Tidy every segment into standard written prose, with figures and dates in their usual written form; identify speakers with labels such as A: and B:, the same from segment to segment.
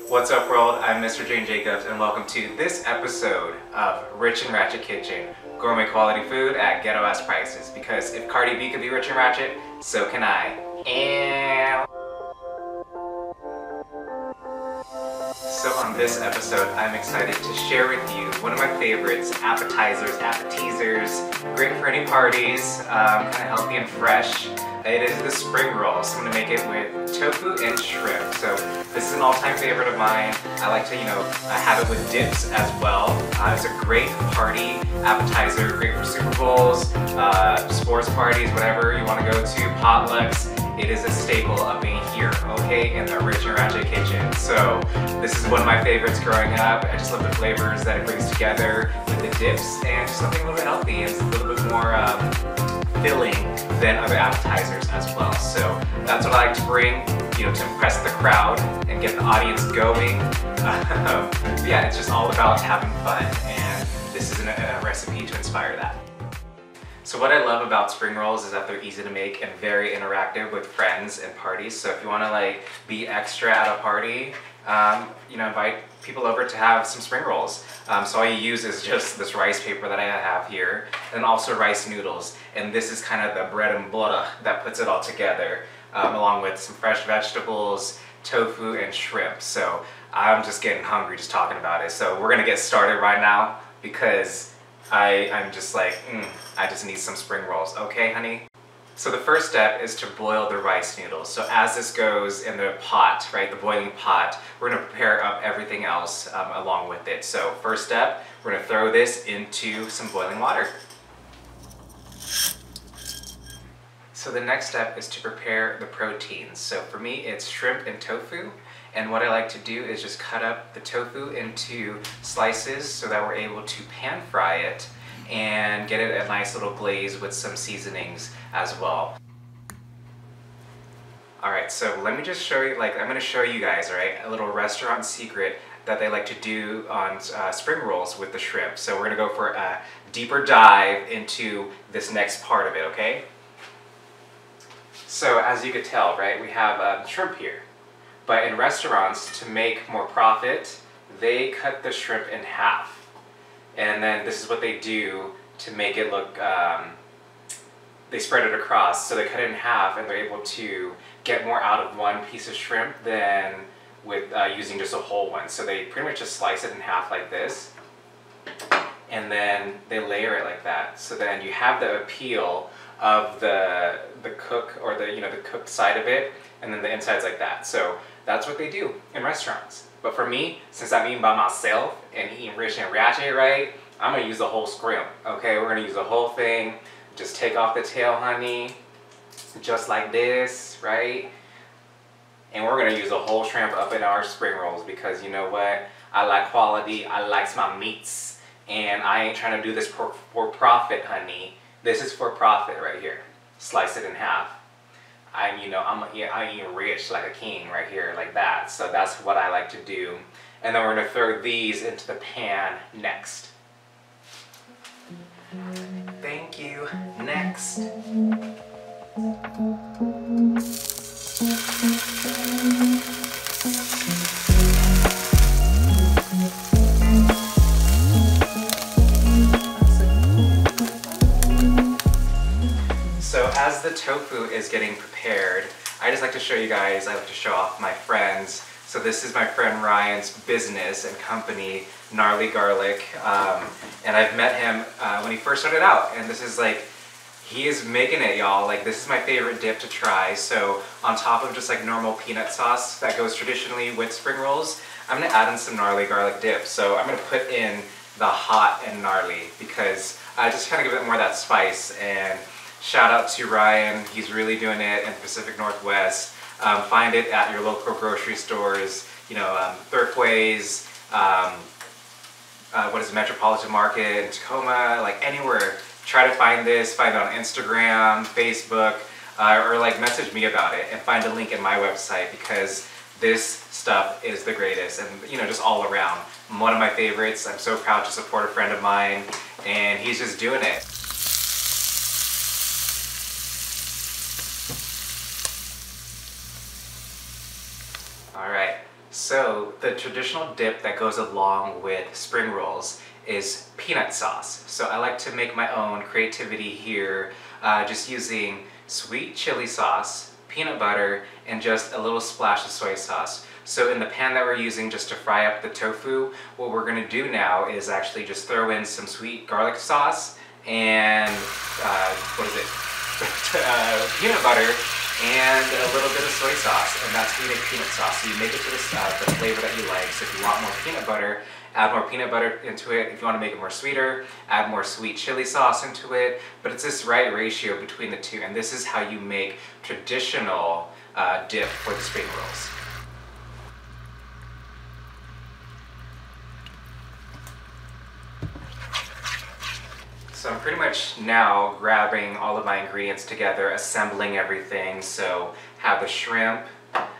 A: What's up world, I'm Mr. Jane Jacobs and welcome to this episode of Rich and Ratchet Kitchen, gourmet quality food at ghetto-ass prices. Because if Cardi B could be rich and ratchet, so can I. And so on this episode, I'm excited to share with you one of my favorites, appetizers, appetizers, great for any parties, kind of healthy and fresh. It is the spring roll, so I'm going to make it with tofu and shrimp. So this is an all-time favorite of mine. I like to, have it with dips as well. It's a great party appetizer, great for Super Bowls, sports parties, whatever you want to go to, potlucks. It is a staple of being here, okay, in the Rich and Ratchet kitchen. So this is one of my favorites growing up. I just love the flavors that it brings together with the dips and just something a little bit healthy and a little bit more filling than other appetizers as well. So that's what I like to bring, to impress the crowd and get the audience going. Yeah, it's just all about having fun, and this is a recipe to inspire that. So what I love about spring rolls is that they're easy to make and very interactive with friends and parties. So if you want to be extra at a party, invite people over to have some spring rolls. So all you use is just this rice paper that I have here, and also rice noodles. And this is kind of the bread and butter that puts it all together, along with some fresh vegetables, tofu, and shrimp. So I'm just getting hungry just talking about it. So we're gonna get started right now because I'm just I just need some spring rolls. Okay, honey? So the first step is to boil the rice noodles. So as this goes in the pot, right, the boiling pot, we're gonna prepare up everything else along with it. So first step, we're gonna throw this into some boiling water. So the next step is to prepare the proteins. So for me, it's shrimp and tofu. And what I like to do is just cut up the tofu into slices so that we're able to pan fry it and get it a nice little glaze with some seasonings as well. Alright, so let me just show you, I'm going to show you guys, right, a little restaurant secret that they like to do on spring rolls with the shrimp. So we're going to go for a deeper dive into this next part of it, okay? So as you could tell, right, we have shrimp here. But in restaurants, to make more profit, they cut the shrimp in half. And then this is what they do to make it look, they spread it across. So they cut it in half and they're able to get more out of one piece of shrimp than with using just a whole one. So they pretty much just slice it in half like this. And then they layer it like that. So then you have the appeal of the cook, or the cooked side of it, and then the inside's like that. So that's what they do in restaurants. But for me, since I'm eating by myself and eating rich and ratchet, right, I'm gonna use the whole shrimp. Okay, we're gonna use the whole thing. Just take off the tail, honey, just like this, right? And we're gonna use the whole shrimp up in our spring rolls because you know what? I like quality, I like my meats, and I ain't trying to do this for profit, honey. This is for profit right here. Slice it in half. I'm eating rich like a king right here, like that. So that's what I like to do. And then we're gonna throw these into the pan next. Thank you. Next. So as the tofu is getting prepared, I just like to show you guys, I like to show off my friends. So this is my friend Ryan's business and company, Gnarly Garlic. And I've met him when he first started out. And this is he is making it, y'all. This is my favorite dip to try. So on top of just normal peanut sauce that goes traditionally with spring rolls, I'm gonna add in some Gnarly Garlic dip. So I'm gonna put in the hot and gnarly because I just kind of give it more of that spice. And shout out to Ryan, he's really doing it in the Pacific Northwest. Find it at your local grocery stores, Thriftways, Metropolitan Market in Tacoma, anywhere. Try to find this, find it on Instagram, Facebook, or message me about it and find a link in my website because this stuff is the greatest and just all around. One of my favorites. I'm so proud to support a friend of mine and he's just doing it. So the traditional dip that goes along with spring rolls is peanut sauce. So I like to make my own creativity here, just using sweet chili sauce, peanut butter, and just a little splash of soy sauce. So in the pan that we're using just to fry up the tofu, what we're gonna do now is actually just throw in some sweet garlic sauce and, peanut butter and a little bit of soy sauce, and that's how you make peanut sauce. So you make it to the flavor that you like. So if you want more peanut butter, add more peanut butter into it. If you want to make it more sweeter, add more sweet chili sauce into it. But it's this right ratio between the two, and this is how you make traditional dip for the spring rolls. So I'm pretty much now grabbing all of my ingredients together, assembling everything. So have the shrimp,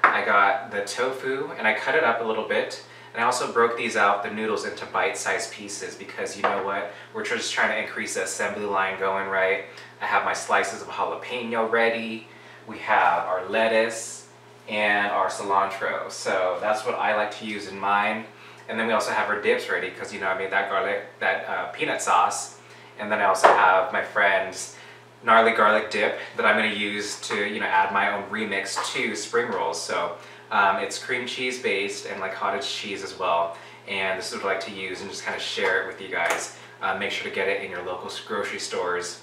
A: I got the tofu, and I cut it up a little bit. And I also broke these out, the noodles, into bite-sized pieces because you know what? We're just trying to increase the assembly line going, right? I have my slices of jalapeno ready. We have our lettuce and our cilantro. So that's what I like to use in mine. And then we also have our dips ready because you know I made that peanut sauce. And then I also have my friend's gnarly garlic dip that I'm going to use to, you know, add my own remix to spring rolls. So it's cream cheese based and like cottage cheese as well. And this is what I like to use and just kind of share it with you guys. Make sure to get it in your local grocery stores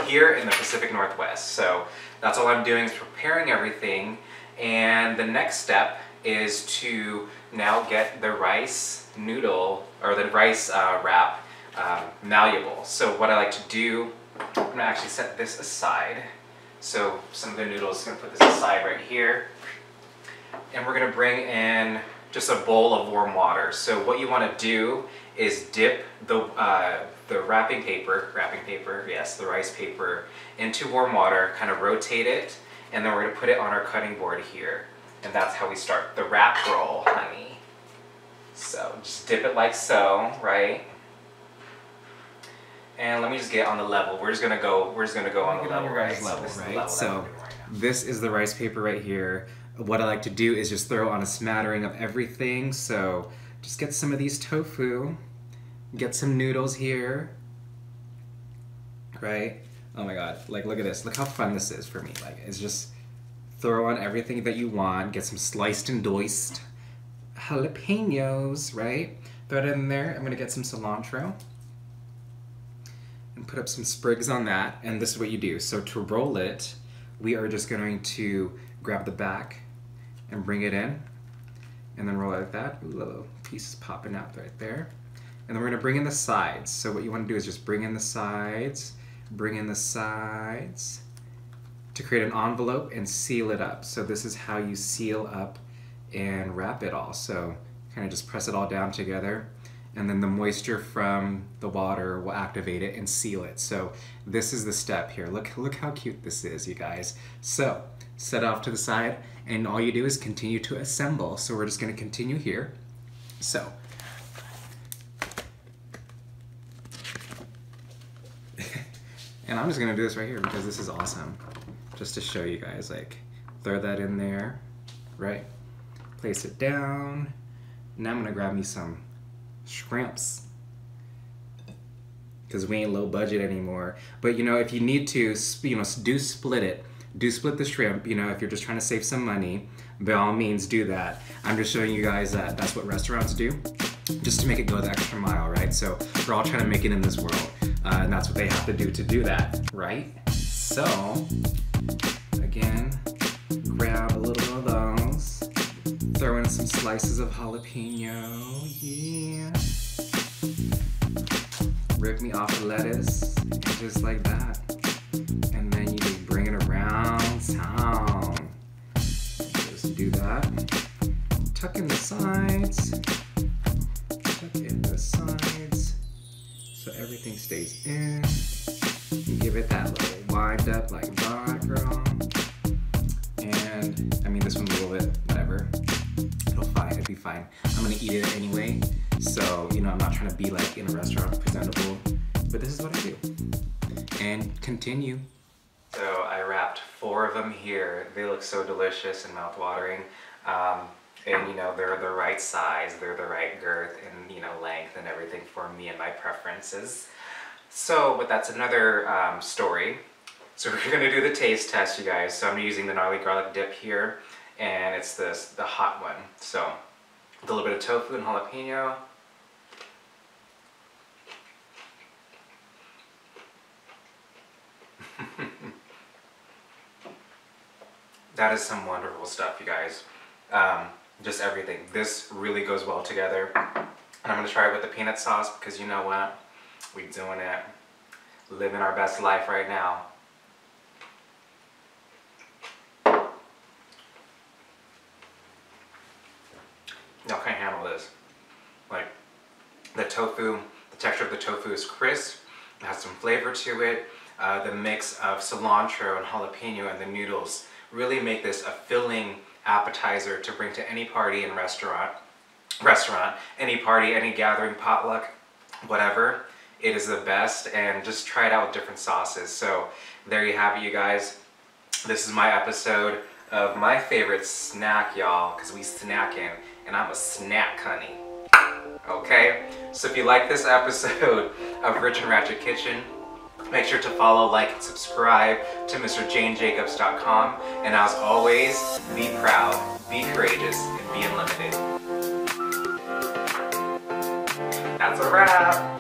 A: here in the Pacific Northwest. So that's all I'm doing is preparing everything. And the next step is to now get the rice noodle or the rice wrap malleable. So what I like to do, I'm gonna actually set this aside. So some of the noodles, I'm gonna put this aside right here. And we're gonna bring in just a bowl of warm water. So what you wanna do is dip the wrapping paper, yes, the rice paper, into warm water, kind of rotate it, and then we're gonna put it on our cutting board here. And that's how we start the wrap roll, honey. So just dip it like so, right? And let me just get on the level. We're just gonna go on the level, right? So this is the rice paper right here. What I like to do is just throw on a smattering of everything. So just get some of these tofu, get some noodles here, right? Oh my God, like look at this. Look how fun this is for me. Like it's just throw on everything that you want, get some sliced and diced jalapenos, right? Throw it in there. I'm gonna get some cilantro and put up some sprigs on that, and this is what you do. So to roll it, we are just going to grab the back and bring it in, and then roll it like that. Ooh, little pieces popping out right there. And then we're gonna bring in the sides. So what you wanna do is just bring in the sides to create an envelope and seal it up. So this is how you seal up and wrap it all. So kind of just press it all down together, and then the moisture from the water will activate it and seal it. So this is the step here. Look how cute this is, you guys. So set it off to the side, and all you do is continue to assemble. So we're just gonna continue here. So and I'm just gonna do this right here because this is awesome. Just to show you guys, like, throw that in there, right? Place it down. Now I'm gonna grab me some shrimps because we ain't low budget anymore. But you know, if you need to, you know, do split it. Do split the shrimp, you know, if you're just trying to save some money, by all means do that. I'm just showing you guys that that's what restaurants do, just to make it go the extra mile, right? So we're all trying to make it in this world, and that's what they have to do that, right? So, again, grab a little of those, throw in some slices of jalapeno, yeah. Rip me off the lettuce, and just like that. And then you just bring it around town. Just do that. Tuck in the sides. Tuck in the sides. So everything stays in. You give it that little wind up like that, girl. And I mean, this one's a little bit, whatever. It'll be fine. I'm gonna eat it anyway. So, you know, I'm not trying to be like in a restaurant presentable, but this is what I do. And continue. So I wrapped 4 of them here. They look so delicious and mouth-watering. And you know, they're the right size, they're the right girth and, you know, length and everything for me and my preferences. So, but that's another story. So we're gonna do the taste test, you guys. So I'm using the gnarly garlic dip here, and it's the hot one. So, with a little bit of tofu and jalapeno. That is some wonderful stuff, you guys. Just everything. This really goes well together. And I'm gonna try it with the peanut sauce because you know what? We doing it. Living our best life right now. Y'all can't handle this. Like, the tofu, the texture of the tofu is crisp. It has some flavor to it. The mix of cilantro and jalapeno and the noodles really make this a filling appetizer to bring to any party and restaurant, any party, any gathering, potluck, whatever. It is the best, and just try it out with different sauces. So there you have it, you guys. This is my episode of my favorite snack, y'all, because we snacking, and I'm a snack honey. Okay, so if you like this episode of Rich and Ratchet Kitchen, make sure to follow, like, and subscribe to MrJaneJacobs.com. And as always, be proud, be courageous, and be unlimited. That's a wrap.